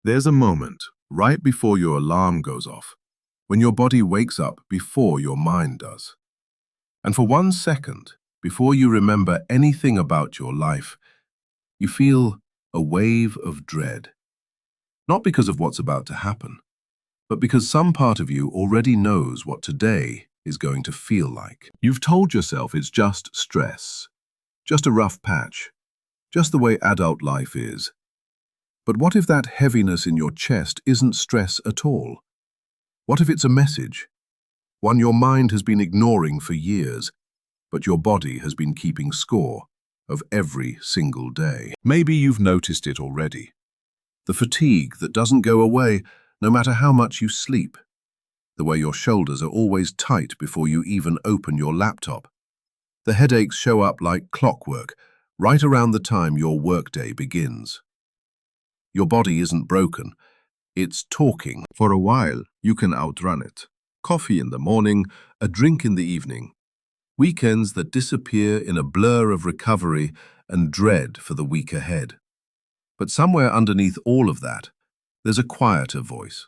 There's a moment, right before your alarm goes off, when your body wakes up before your mind does. And for 1 second, before you remember anything about your life, you feel a wave of dread. Not because of what's about to happen, but because some part of you already knows what today is going to feel like. You've told yourself it's just stress, just a rough patch, just the way adult life is. But what if that heaviness in your chest isn't stress at all? What if it's a message? One your mind has been ignoring for years, but your body has been keeping score of every single day. Maybe you've noticed it already. The fatigue that doesn't go away no matter how much you sleep. The way your shoulders are always tight before you even open your laptop. The headaches show up like clockwork right around the time your workday begins. Your body isn't broken, it's talking. For a while, you can outrun it. Coffee in the morning, a drink in the evening. Weekends that disappear in a blur of recovery and dread for the week ahead. But somewhere underneath all of that, there's a quieter voice.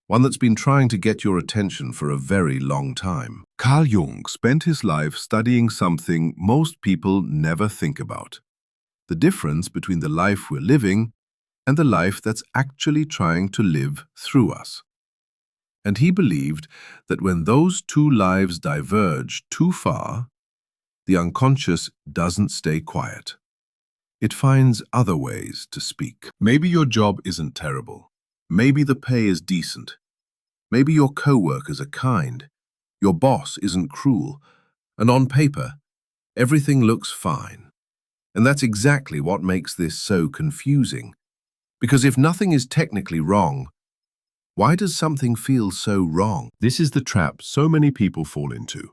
One that's been trying to get your attention for a very long time. Carl Jung spent his life studying something most people never think about. The difference between the life we're living and the life that's actually trying to live through us. And he believed that when those two lives diverge too far, the unconscious doesn't stay quiet. It finds other ways to speak. Maybe your job isn't terrible. Maybe the pay is decent. Maybe your co-workers are kind. Your boss isn't cruel. And on paper, everything looks fine. And that's exactly what makes this so confusing. Because if nothing is technically wrong, why does something feel so wrong? This is the trap so many people fall into.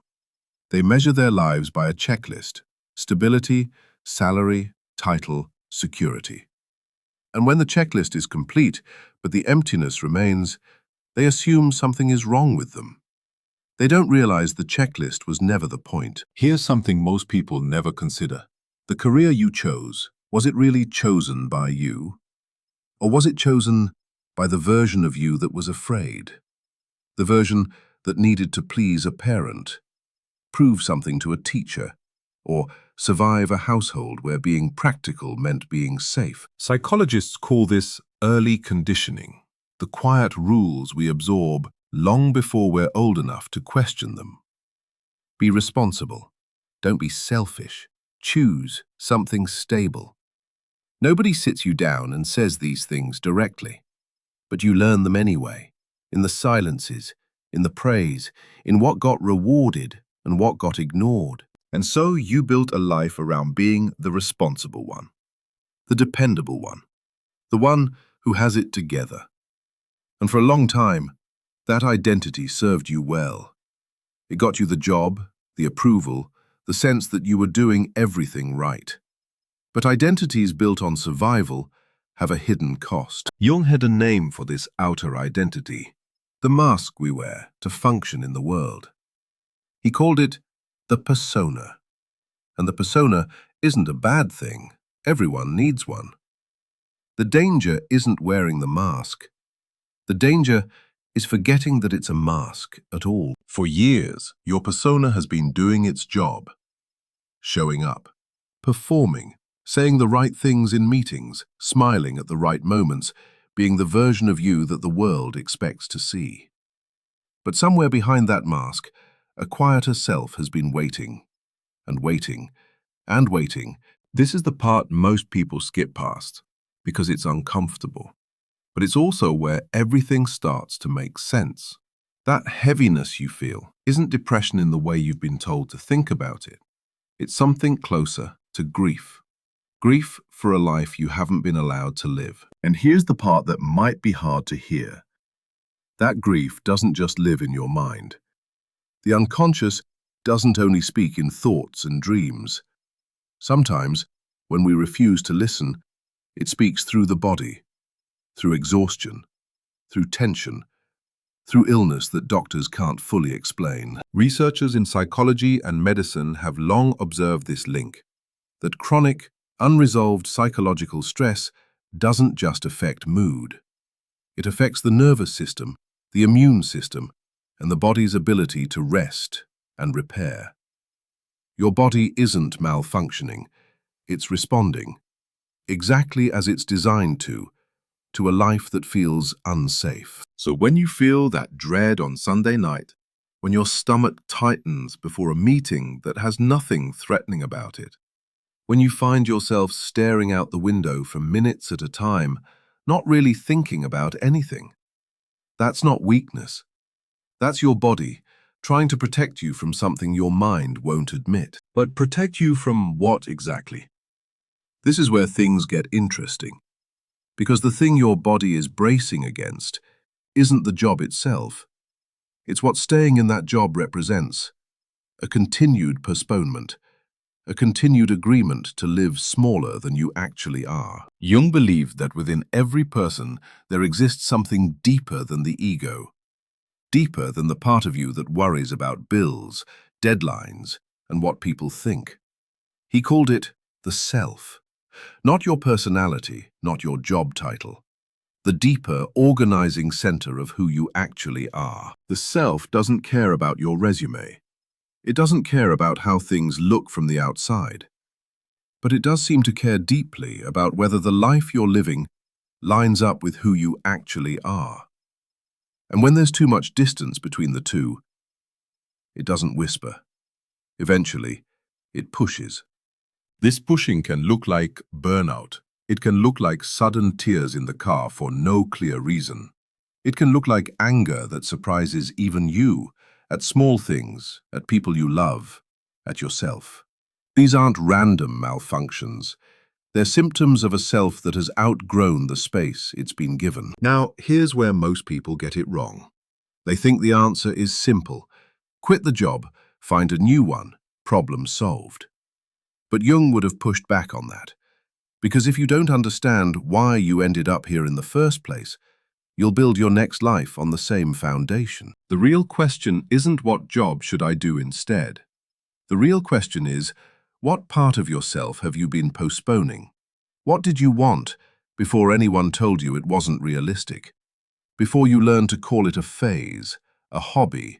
They measure their lives by a checklist: stability, salary, title, security. And when the checklist is complete, but the emptiness remains, they assume something is wrong with them. They don't realize the checklist was never the point. Here's something most people never consider. The career you chose, was it really chosen by you? Or was it chosen by the version of you that was afraid? The version that needed to please a parent, prove something to a teacher, or survive a household where being practical meant being safe. Psychologists call this early conditioning, the quiet rules we absorb long before we're old enough to question them. Be responsible. Don't be selfish. Choose something stable. Nobody sits you down and says these things directly, but you learn them anyway, in the silences, in the praise, in what got rewarded and what got ignored. And so you built a life around being the responsible one, the dependable one, the one who has it together. And for a long time, that identity served you well. It got you the job, the approval, the sense that you were doing everything right. But identities built on survival have a hidden cost. Jung had a name for this outer identity, the mask we wear to function in the world. He called it the persona. And the persona isn't a bad thing. Everyone needs one. The danger isn't wearing the mask. The danger is forgetting that it's a mask at all. For years, your persona has been doing its job. Showing up, performing, saying the right things in meetings, smiling at the right moments, being the version of you that the world expects to see. But somewhere behind that mask, a quieter self has been waiting, and waiting, and waiting. This is the part most people skip past, because it's uncomfortable. But it's also where everything starts to make sense. That heaviness you feel isn't depression in the way you've been told to think about it. It's something closer to grief. Grief for a life you haven't been allowed to live. And here's the part that might be hard to hear. That grief doesn't just live in your mind. The unconscious doesn't only speak in thoughts and dreams. Sometimes, when we refuse to listen, it speaks through the body, through exhaustion, through tension, through illness that doctors can't fully explain. Researchers in psychology and medicine have long observed this link, that chronic, unresolved psychological stress doesn't just affect mood. It affects the nervous system, the immune system, and the body's ability to rest and repair. Your body isn't malfunctioning, it's responding, exactly as it's designed to a life that feels unsafe. So when you feel that dread on Sunday night, when your stomach tightens before a meeting that has nothing threatening about it, when you find yourself staring out the window for minutes at a time, not really thinking about anything, that's not weakness. That's your body trying to protect you from something your mind won't admit. But protect you from what exactly? This is where things get interesting, because the thing your body is bracing against isn't the job itself. It's what staying in that job represents: a continued postponement, a continued agreement to live smaller than you actually are. Jung believed that within every person there exists something deeper than the ego, deeper than the part of you that worries about bills, deadlines, and what people think. He called it the self. Not your personality, not your job title. The deeper, organizing center of who you actually are. The self doesn't care about your resume. It doesn't care about how things look from the outside. But it does seem to care deeply about whether the life you're living lines up with who you actually are. And when there's too much distance between the two, it doesn't whisper. Eventually, it pushes. This pushing can look like burnout. It can look like sudden tears in the car for no clear reason. It can look like anger that surprises even you, at small things, at people you love, at yourself. These aren't random malfunctions. They're symptoms of a self that has outgrown the space it's been given. Now, here's where most people get it wrong. They think the answer is simple. Quit the job, find a new one, problem solved. But Jung would have pushed back on that. Because if you don't understand why you ended up here in the first place, you'll build your next life on the same foundation. The real question isn't what job should I do instead. The real question is, what part of yourself have you been postponing? What did you want before anyone told you it wasn't realistic? Before you learned to call it a phase, a hobby,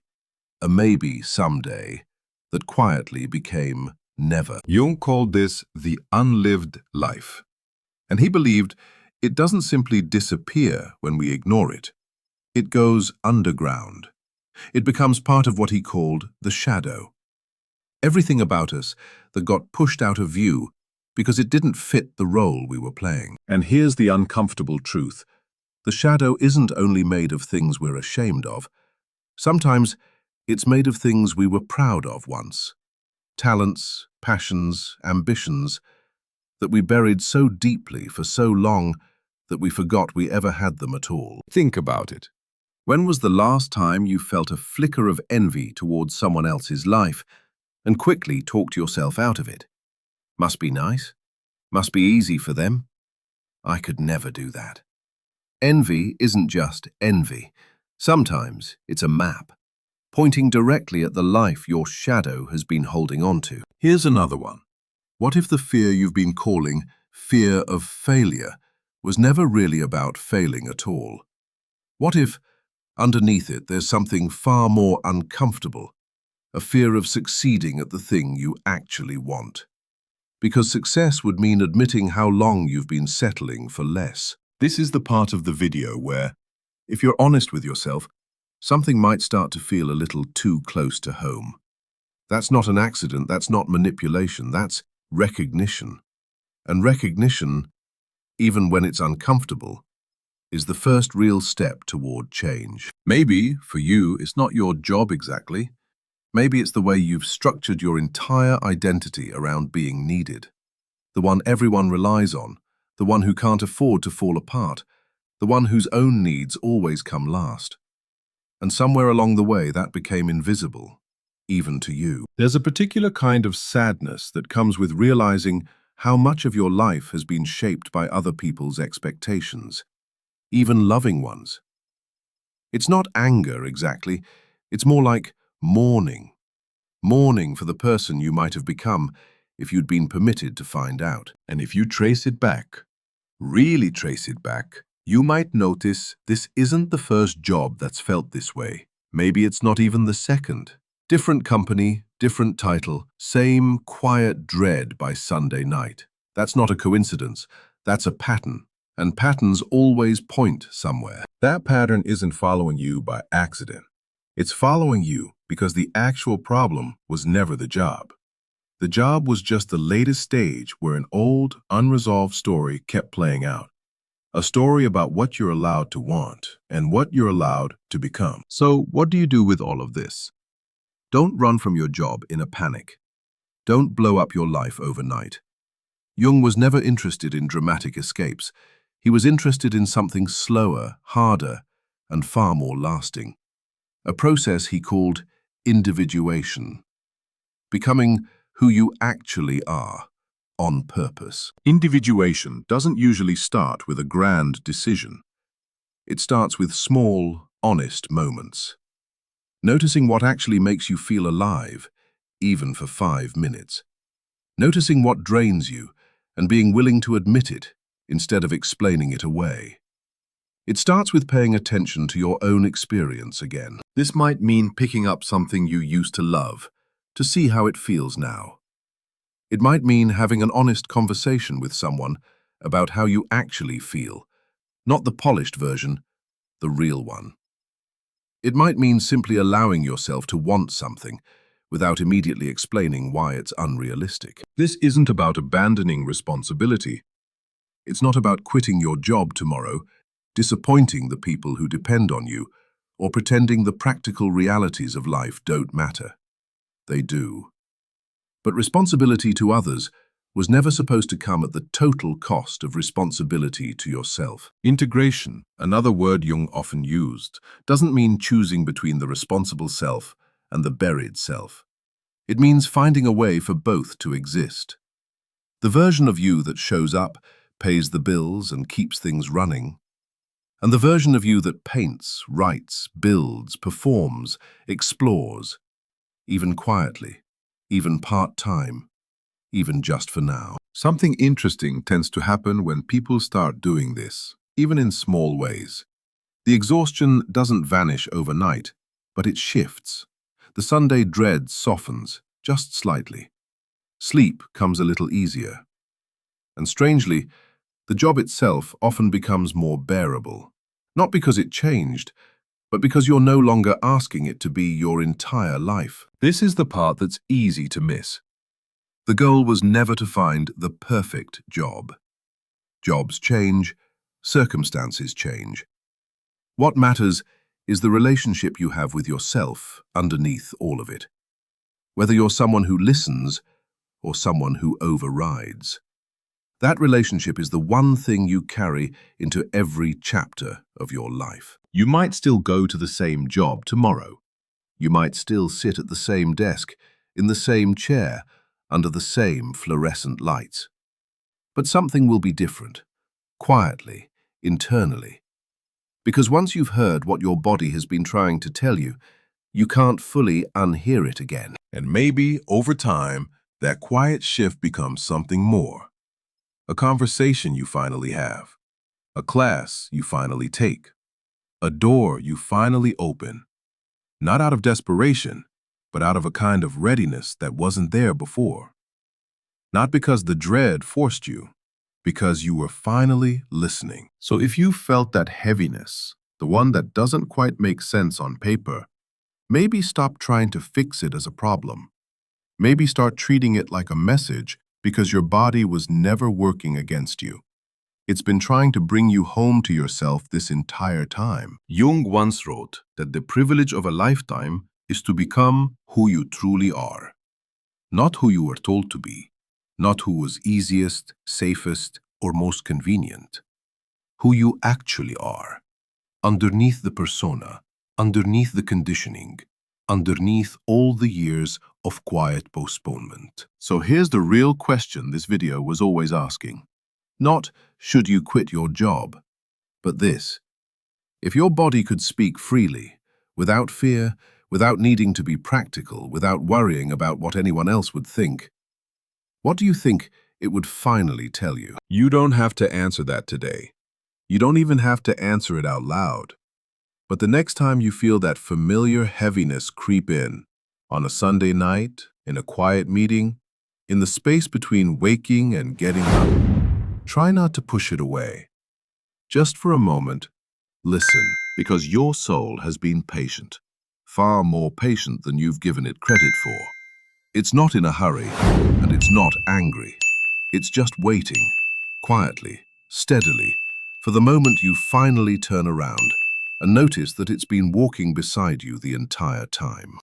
a maybe someday, that quietly became never. Jung called this the unlived life. And he believed it doesn't simply disappear when we ignore it. It goes underground. It becomes part of what he called the shadow. Everything about us that got pushed out of view because it didn't fit the role we were playing. And here's the uncomfortable truth. The shadow isn't only made of things we're ashamed of. Sometimes it's made of things we were proud of once. Talents, passions, ambitions that we buried so deeply for so long that we forgot we ever had them at all. Think about it. When was the last time you felt a flicker of envy towards someone else's life and quickly talked yourself out of it? Must be nice. Must be easy for them. I could never do that. Envy isn't just envy. Sometimes it's a map, pointing directly at the life your shadow has been holding on to. Here's another one. What if the fear you've been calling fear of failure was never really about failing at all? What if, underneath it, there's something far more uncomfortable, a fear of succeeding at the thing you actually want? Because success would mean admitting how long you've been settling for less. This is the part of the video where, if you're honest with yourself, something might start to feel a little too close to home. That's not an accident, that's not manipulation, that's recognition. And recognition, even when it's uncomfortable, is the first real step toward change. Maybe, for you, it's not your job exactly. Maybe it's the way you've structured your entire identity around being needed. The one everyone relies on, the one who can't afford to fall apart, the one whose own needs always come last. And somewhere along the way that became invisible, even to you. There's a particular kind of sadness that comes with realizing how much of your life has been shaped by other people's expectations, even loving ones. It's not anger exactly, it's more like mourning. Mourning for the person you might have become if you'd been permitted to find out. And if you trace it back, really trace it back, You might notice this isn't the first job that's felt this way. Maybe it's not even the second. Different company, different title, same quiet dread by Sunday night. That's not a coincidence. That's a pattern. And patterns always point somewhere. That pattern isn't following you by accident. It's following you because the actual problem was never the job. The job was just the latest stage where an old, unresolved story kept playing out. A story about what you're allowed to want and what you're allowed to become. So, what do you do with all of this? Don't run from your job in a panic. Don't blow up your life overnight. Jung was never interested in dramatic escapes. He was interested in something slower, harder, and far more lasting. A process he called individuation. Becoming who you actually are, on purpose. Individuation doesn't usually start with a grand decision. It starts with small, honest moments. Noticing what actually makes you feel alive, even for 5 minutes. Noticing what drains you and being willing to admit it instead of explaining it away. It starts with paying attention to your own experience again. This might mean picking up something you used to love to see how it feels now. It might mean having an honest conversation with someone about how you actually feel, not the polished version, the real one. It might mean simply allowing yourself to want something without immediately explaining why it's unrealistic. This isn't about abandoning responsibility. It's not about quitting your job tomorrow, disappointing the people who depend on you, or pretending the practical realities of life don't matter. They do. But responsibility to others was never supposed to come at the total cost of responsibility to yourself. Integration, another word Jung often used, doesn't mean choosing between the responsible self and the buried self. It means finding a way for both to exist. The version of you that shows up, pays the bills, and keeps things running, and the version of you that paints, writes, builds, performs, explores, even quietly, even part-time, even just for now. Something interesting tends to happen when people start doing this, even in small ways. The exhaustion doesn't vanish overnight, but it shifts. The Sunday dread softens, just slightly. Sleep comes a little easier. And strangely, the job itself often becomes more bearable. Not because it changed, but because you're no longer asking it to be your entire life. This is the part that's easy to miss. The goal was never to find the perfect job. Jobs change, circumstances change. What matters is the relationship you have with yourself underneath all of it. Whether you're someone who listens or someone who overrides. That relationship is the one thing you carry into every chapter of your life. You might still go to the same job tomorrow. You might still sit at the same desk, in the same chair, under the same fluorescent lights. But something will be different, quietly, internally. Because once you've heard what your body has been trying to tell you, you can't fully unhear it again. And maybe, over time, that quiet shift becomes something more. A conversation you finally have, a class you finally take, a door you finally open, not out of desperation, but out of a kind of readiness that wasn't there before. Not because the dread forced you, because you were finally listening. So if you felt that heaviness, the one that doesn't quite make sense on paper, maybe stop trying to fix it as a problem. Maybe start treating it like a message because your body was never working against you. It's been trying to bring you home to yourself this entire time. Jung once wrote that the privilege of a lifetime is to become who you truly are. Not who you were told to be, not who was easiest, safest, or most convenient. Who you actually are. Underneath the persona, underneath the conditioning, underneath all the years of quiet postponement. So here's the real question this video was always asking. Not, should you quit your job, but this. If your body could speak freely, without fear, without needing to be practical, without worrying about what anyone else would think, what do you think it would finally tell you? You don't have to answer that today. You don't even have to answer it out loud. But the next time you feel that familiar heaviness creep in, on a Sunday night, in a quiet meeting, in the space between waking and getting up, try not to push it away. Just for a moment, listen, because your soul has been patient, far more patient than you've given it credit for. It's not in a hurry, and it's not angry. It's just waiting, quietly, steadily, for the moment you finally turn around and notice that it's been walking beside you the entire time.